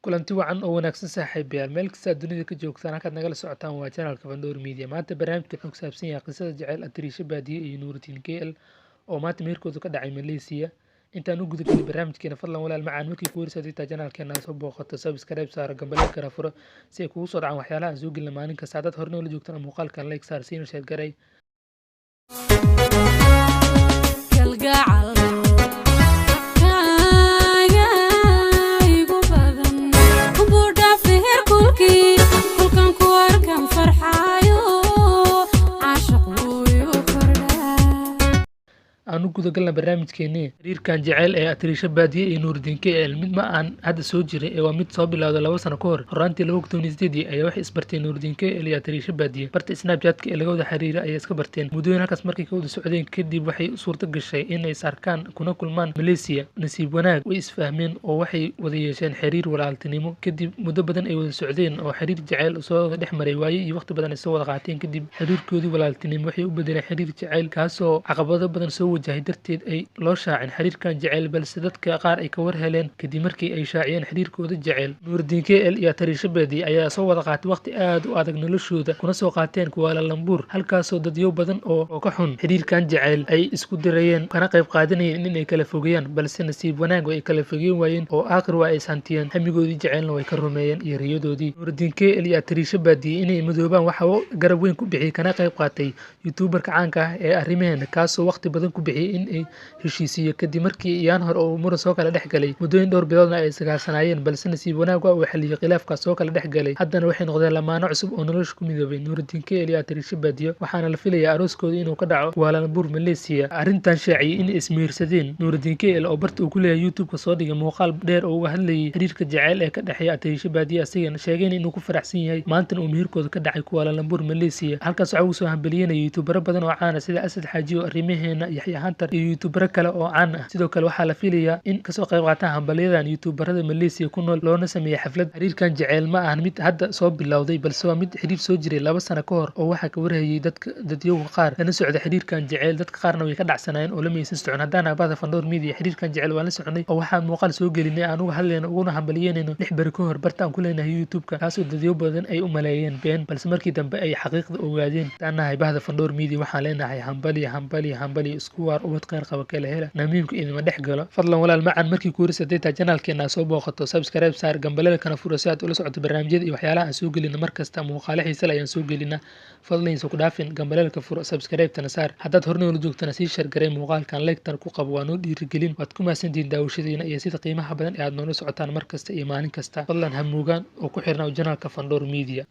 kulanti wacan oo wanaagsan saaxiibayaal meel kasta dunida ka joogtaan halkaad nagala socotaan waa channelka Vandoor Media maanta barnaamijka wuxuu ku saabsan yahay qisada jacayl Atariisha Baadiye iyo Nuruddin KL oo maanta meherkooda ka dhacay Malaysia intaan u gudagalin barnaamijkeena fadlan walaal macaan markii ku warsadita channelkeena soo booqato subscribe saar gambaleelka kala furo si ay kugu soo dhacaan waxyaalaha aan soo gelin maalin kasta dad horena la joogtaan muuqaalkan like saar siina share garay aanu gudagalna barnaamijkeena xiriirkan jacayl ee Atariisha Baadiye iyo Nuruddin KL mid ma aan hadda soo jiray ee waa mid soo bilowday 2 sano ka hor horaantii 2018 ayaa wax isbarteen Nuruddin KL iyo Atariisha Baadiye barta Snapchat-ka ee laga wada xiriira ay iska barteen mudooyin halkaas markii ka wada socdeen kadib waxay suurta gashay in ay sarkaan kuna kulmaan Malaysia nasiib wanaag way isfahmeen oo waxay wada yeesheen xiriir walaaltinimo kadib muddo badan ay wada socdeen oo xiriir jacayl soo dhex maray waayay iyo waqti badan ay soo wada qaateen kadib xiriirkoodii walaaltinimo waxay u bedeleen xiriir jacayl kaasoo caqabado badan soo wajahay darteed ay loo shaacin xiriirkan jacayl balse dadka qaar ay ka war heleen kadib markii ay shaaciyeen xiriirkooda jacayl Nuruddin KL iyo Atariisha Baadiye ayaa soo wada qaatay waqti aad u adag noloshooda kuna soo qaateen Kuala Lumpur halkaasoo dadyo badan oo ka xun xiriirkan jacayl ay isku dirayeen kana qayb qaadanayeen in ay kala fogeeyaan balse nasiib wanaag way kala fogeeyeen waayeen oo aakhir waa ay santiyeen hamigoodii jacaylna way ka rumeeyeen iyo riyadoodii Nuruddin KL iyo Atariisha Baadiye inay madoobaan waxa uu garab weyn ku bixiyay kana qayb qaatay YouTuber-ka caanka ah ee arrimaheena kaasoo waqti badan ku bixiyay in ay heshiisiyo kadib markii iyaan hor oo muran soo kala dhex galay muddooyin dhowr biloodna ay sagaarsanaayeen balse nasiib wanaag waa uu xaliyay khilaafkaas soo kala dhex galay haddana waxay noqdeen lamaano cusub oo nolosha ku midoobay Nuruddin KL iyo Atariisha Baadiye waxaana la filayaa arooskooda inuu ka dhaco Kuala Lumpur Malaysia arrintan shaaciyay in ismeersadeen Nuruddin KL oo barta uu ku leeyahay YouTube-ka soo dhigay muuqaal dheer oo uga hadlayay xiriirka jacayl ee ka dhexeeya Atariisha Baadiye asagana sheegeen inuu ku faraxsan yahay maanta uu meherkooda ka dhacay Kuala Lumpur Malaysia halkaas waxa uu soo hambalyeynayay YouTuber badan oo caan ah sida Asad Xaaji oo arrimaheena Yaxya Hunter iyo YouTuber kale oo caan ah sidoo kale waxaa la filayaa in kasoo qayb qaataan hambalyadan YouTuberada Malaysia ku nool loona sameeyay xaflad xiriirkan jacayl ma ahan mid hadda soo bilowday balse waa mid xiriir soo jiray 2 sano ka hor oo waxa ka warhayay dadyoga qaar lana socda xiriirkan jacayl dadka qaarna way ka dhacsanayeen oo la meeysan socon haddana baada Vandoor Media xiriirkan jacayl waa la soconay oo waxaan muuqaal soo gelinay aan uga hadlayno uguna hambalyeynayno 6 bari ka hor bartaan ku leenahay YouTube-ka taasoo dadyo badan ay u maleeyeen been balse markii dambe ay xaqiiqda ogaadeen taanahay baada Vandoor Media waxaan leenahay hambali isku waar ubad qeyr qaba kala hela namiimka idima dhex galo fadlan walaal macaan markii ku warsadayta channelkeena soo booqato subscribe saar gambaleelka kana furo si aad ula socoto barnaamijyada iyo waxyaalaha aan soo gelino markasta muuqaalo xiiso leh ayaan soo gelinaa fadlan isku dhaafin gambaleelka furo subscribe tana saar haddaad horna ula joogtana sii share garay muuqaalkan like tan ku qabo waa noo dhiirigelin waad ku mahadsantihiin daawashadiina iyo sida qiimaha badan ee aad noola socotaan markasta iyo maalin kasta fadlan ha moogaan oo ku xirnaa channelka Vandoor Media